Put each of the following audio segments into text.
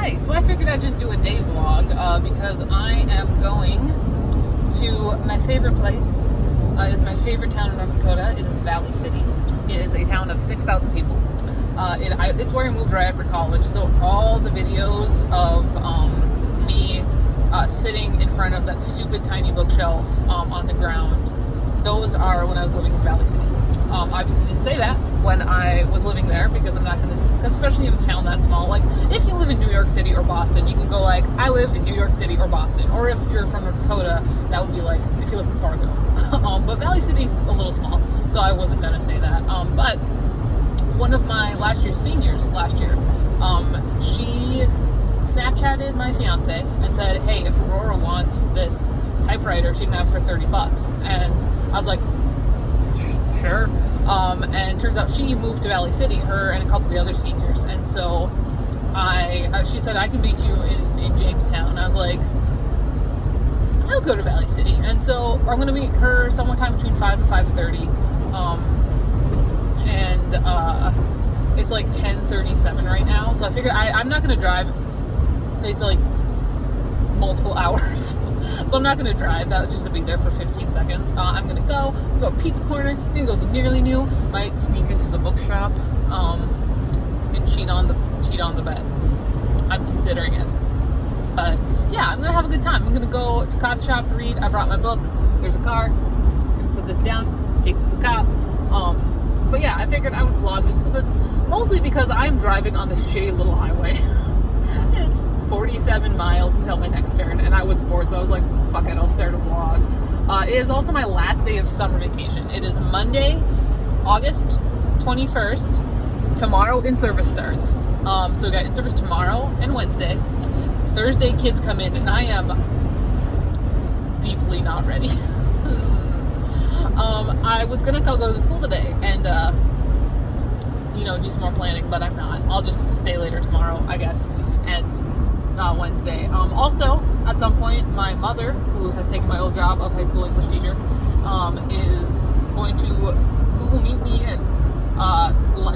Hi, so I figured I'd just do a day vlog because I am going to my favorite place. Is my favorite town in North Dakota. It is Valley City. It is a town of 6,000 people. It's where I moved right after college, so all the videos of me sitting in front of that stupid tiny bookshelf on the ground, those are when I was living in Valley City. Obviously didn't say that when I was living there because I'm not going to, especially in a town that small. Like, if you live in New York City or Boston, you can go like, I live in New York City or Boston. Or if you're from North Dakota, that would be like, if you live in Fargo. But Valley City's a little small, so I wasn't going to say that. But one of my last year's seniors she Snapchatted my fiance and said, hey, if Aurora wants this typewriter, she can have it for $30. And I was like, sure. And it turns out she moved to Valley City, her and a couple of the other seniors. And so she said, I can meet you in Jamestown. And I was like, I'll go to Valley City. And so I'm going to meet her sometime between 5 and 5:30. It's like 10:37 right now. So I figured I'm not going to drive. It's like multiple hours. So I'm not going to drive. That just to be there for 15 seconds. I'm going to go Pete's Corner. I'm going to go to Nearly New. Might sneak into the bookshop and cheat on the bet. I'm considering it. But yeah, I'm going to have a good time. I'm going to go to the coffee shop and read. I brought my book. There's a car. I'm going to put this down in case it's a cop. But yeah, I figured I would vlog just because I'm driving on this shitty little highway. And it's 47 miles until my next turn, and I was bored, so I was like, fuck it, I'll start a vlog. It is also my last day of summer vacation. It is Monday, August 21st. Tomorrow in-service starts. So we got in-service tomorrow and Wednesday. Thursday, kids come in, and I am deeply not ready. I was gonna go to school today and do some more planning, but I'm not. I'll just stay later tomorrow, I guess, and Wednesday. Also, at some point, my mother, who has taken my old job of high school English teacher, is going to Google Meet me, and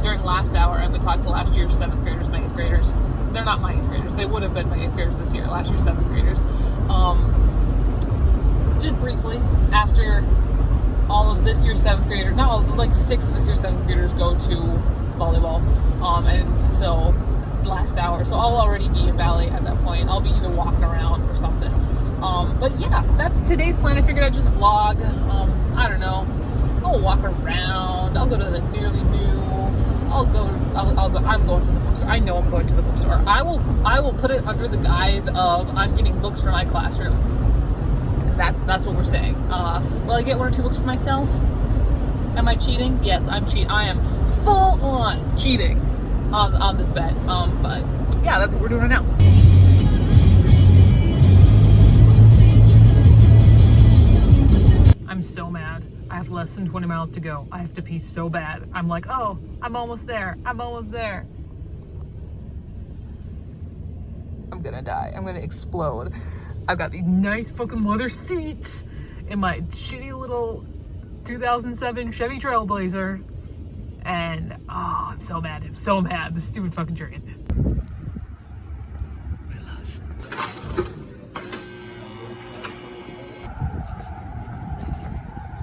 during last hour, I'm going to talk to last year's 7th graders, my 8th graders. They're not my 8th graders. They would have been my 8th graders this year, last year's 7th graders. Just briefly, after all of this year's 7th graders, like 6 of this year's 7th graders go to volleyball, and so last hour, so I'll already be in Valley at that point. I'll be either walking around or something. But yeah, that's today's plan. I figured I'd just vlog. I don't know. I'll walk around. I'll go to the Nearly New. I'm going to the bookstore. I know I'm going to the bookstore. I will put it under the guise of I'm getting books for my classroom. That's what we're saying. Will I get 1 or 2 books for myself? Am I cheating? Yes, I'm cheating. I am full on cheating on this bet. But yeah, that's what we're doing right now. I'm so mad. I have less than 20 miles to go. I have to pee so bad. I'm like, oh, I'm almost there. I'm gonna die. I'm gonna explode. I've got these nice fucking leather seats in my shitty little 2007 Chevy Trailblazer. And, I'm so mad. This stupid fucking train. My love.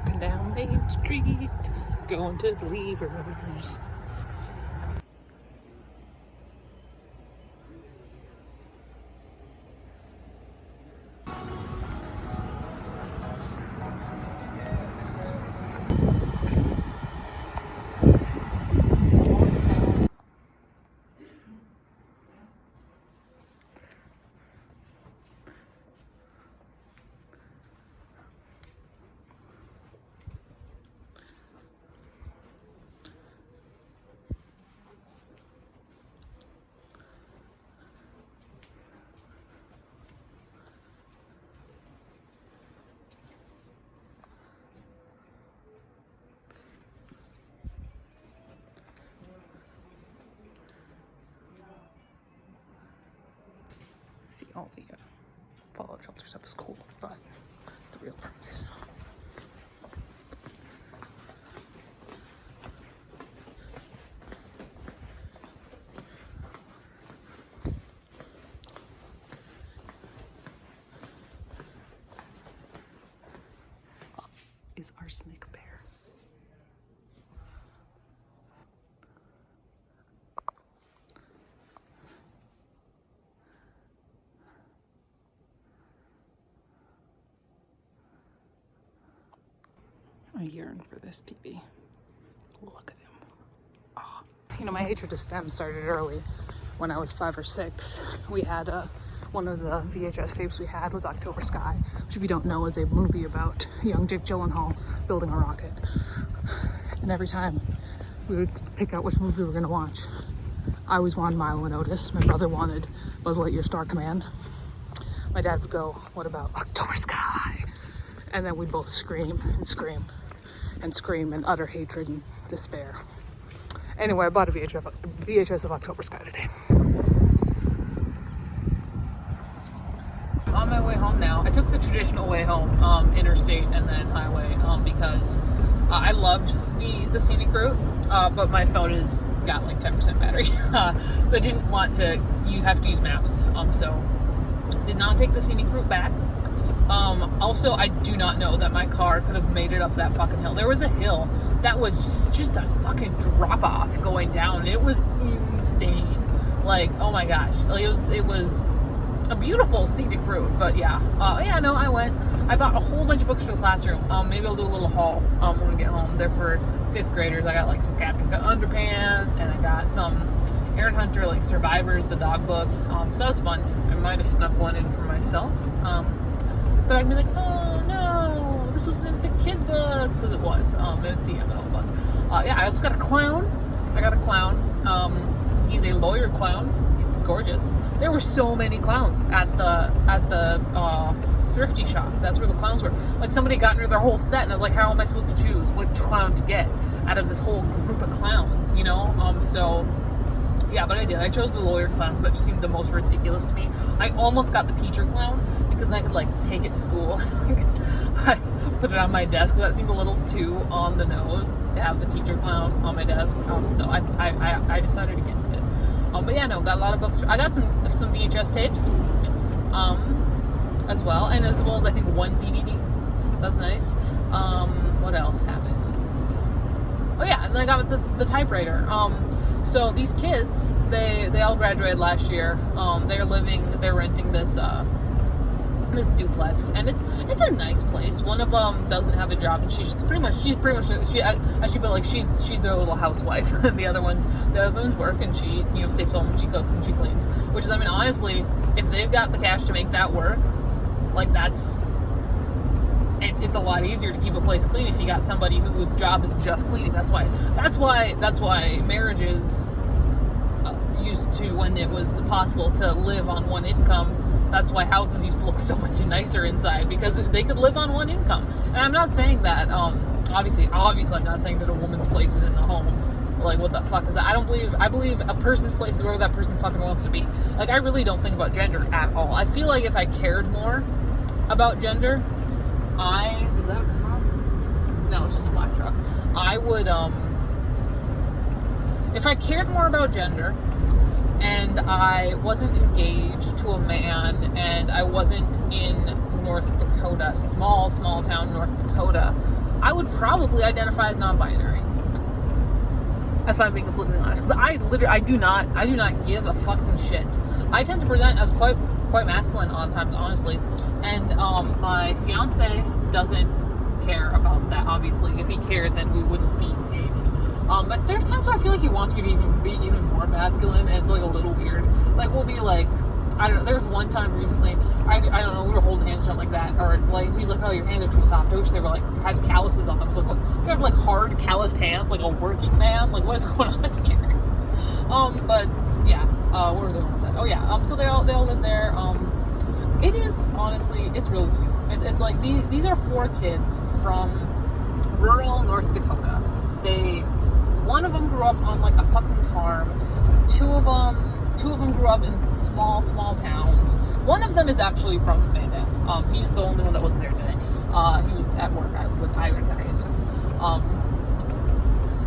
Walking down Main Street, going to the Levers. See, all the fallout shelter stuff is cool, but the real purpose. is Arsenic Bear. I yearn for this TV. Look at him. Oh. You know, my hatred to STEM started early. When I was 5 or 6, we had one of the VHS tapes we had was October Sky, which, if you don't know, is a movie about young Jake Gyllenhaal building a rocket. And every time we would pick out which movie we were going to watch, I always wanted Milo and Otis. My brother wanted Buzz Lightyear Star Command. My dad would go, what about October Sky? And then we'd both scream and scream and scream in utter hatred and despair. Anyway, I bought a VHS of October Sky today. On my way home now, I took the traditional way home, interstate and then highway, because I loved the scenic route, but my phone has got like 10% battery, so I didn't want to. You have to use maps, so did not take the scenic route back. Also, I do not know that my car could have made it up that fucking hill. There was a hill that was just a fucking drop off going down. It was insane. Like, oh my gosh. Like, it was a beautiful scenic route, but yeah. I went. I bought a whole bunch of books for the classroom. Maybe I'll do a little haul when we get home. They're for 5th graders. I got like some Captain Underpants, and I got some Aaron Hunter, like Survivors, the dog books. So that was fun. I might have snuck one in for myself. But I'd be like, oh no, this wasn't the kids' book. So it was. It's a middle book. I also got a clown. I got a clown. He's a lawyer clown. He's gorgeous. There were so many clowns at the thrifty shop. That's where the clowns were. Like, somebody got into their whole set, and I was like, how am I supposed to choose which clown to get out of this whole group of clowns? You know. Yeah, but I did. I chose the lawyer clown because that just seemed the most ridiculous to me. I almost got the teacher clown because I could, like, take it to school. I put it on my desk, but that seemed a little too on the nose to have the teacher clown on my desk. So I decided against it. But yeah, no, got a lot of books. I got some VHS tapes as well, and as well as I think one DVD. That's nice. What else happened? Oh yeah, and then I got the typewriter. So these kids, they all graduated last year. They're renting this duplex, and it's a nice place. One of them doesn't have a job, and she's pretty much I feel like she's their little housewife. And the other ones work, and she stays home and she cooks and she cleans. Which is, I mean, honestly, if they've got the cash to make that work, like it's a lot easier to keep a place clean if you got somebody whose job is just cleaning. That's why marriages used to, when it was possible to live on one income, that's why houses used to look so much nicer inside, because they could live on one income. And I'm not saying that, obviously I'm not saying that a woman's place is in the home. Like, what the fuck is that? I believe a person's place is wherever that person fucking wants to be. Like, I really don't think about gender at all. I feel like if I cared more about gender, is that a cop? No, it's just a black truck. I would, if I cared more about gender, and I wasn't engaged to a man, and I wasn't in North Dakota, small town North Dakota, I would probably identify as non-binary. If I'm being completely honest, because I do not give a fucking shit. I tend to present as quite masculine a lot of times, honestly, and my fiance doesn't care about that. Obviously, if he cared, then we wouldn't be engaged. But there's times where I feel like he wants me to be even more masculine, and it's like a little weird. Like, we'll be like, I don't know, there's one time recently, I don't know, we were holding hands or something like that, or like, he's like, oh, your hands are too soft. I wish they were like, had calluses on them. I was like, what? You have like hard calloused hands, like a working man? Like, what is going on here? But yeah, where was I going with that? Oh yeah, so they all live there. It is, honestly, it's really cute. It's like, these are 4 kids from rural North Dakota. One of them grew up on like a fucking farm. Two of them grew up in small towns. One of them is actually from Bandit. He's the only one that wasn't there today. He was at work, I assume.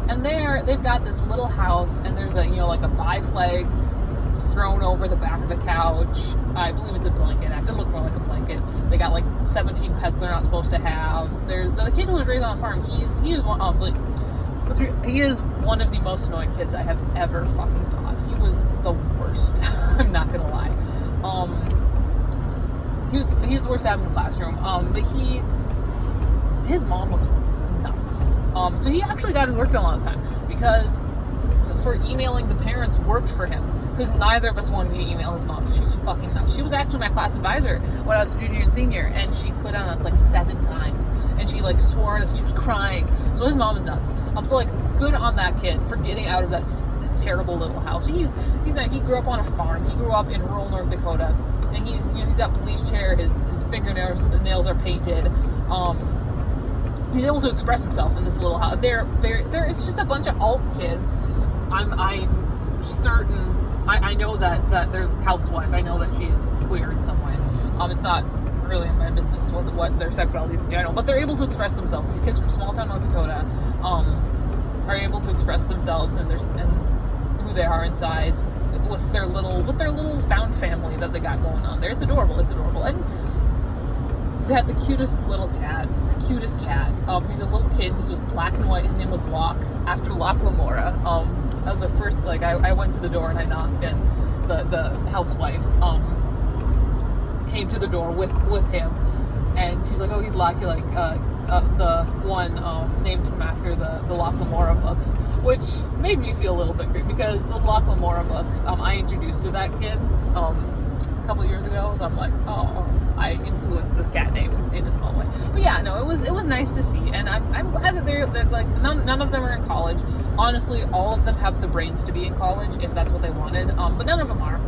And they've got this little house, and there's a, like a bi-flag thrown over the back of the couch. I believe it's a blanket. It looked more like a blanket. They got like 17 pets they're not supposed to have. The kid who was raised on a farm, he is one, honestly, he is one of the most annoying kids I have ever fucking taught. He was the worst. I'm not gonna lie. He's the worst to have in the classroom. But his mom was nuts. So he actually got his work done a lot of the time because for emailing the parents worked for him, because neither of us wanted to email his mom because she was fucking nuts. She was actually my class advisor when I was a junior and senior, and she quit on us like 7 times, and she like swore at us. She was crying. So his mom was nuts. So like, good on that kid for getting out of that terrible little house. He grew up on a farm. He grew up in rural North Dakota, and he's got bleached hair. His fingernails are painted. He's able to express himself in this little house. It's just a bunch of alt kids. I'm certain. I know that their housewife. I know that she's queer in some way. It's not really in my business what their sexuality is. I know, but they're able to express themselves. These kids from small town North Dakota are able to express themselves and who they are inside with their little found family that they got going on there. It's adorable. And they had the cutest little cat. Cutest cat. He's a little kid. He was black and white. His name was Locke, after Locke Lamora. That was the first, I went to the door and I knocked, and the housewife came to the door with him, and she's like, oh, he's Locke, like the one named him after the Locke Lamora books, which made me feel a little bit great, because those Locke Lamora books I introduced to that kid a couple years ago. So I'm like, oh, I influenced this cat name in a small way. But yeah, no, it was nice to see, and I'm glad that they're like none of them are in college. Honestly, all of them have the brains to be in college if that's what they wanted, but none of them are.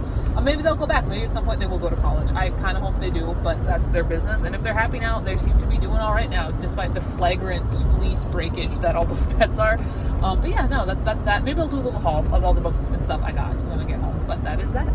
Maybe they'll go back. Maybe at some point they will go to college. I kind of hope they do, but that's their business. And if they're happy now, they seem to be doing all right now, despite the flagrant lease breakage that all the pets are. But yeah, no, that maybe I'll do a little haul of all the books and stuff I got when we get home. But that is that.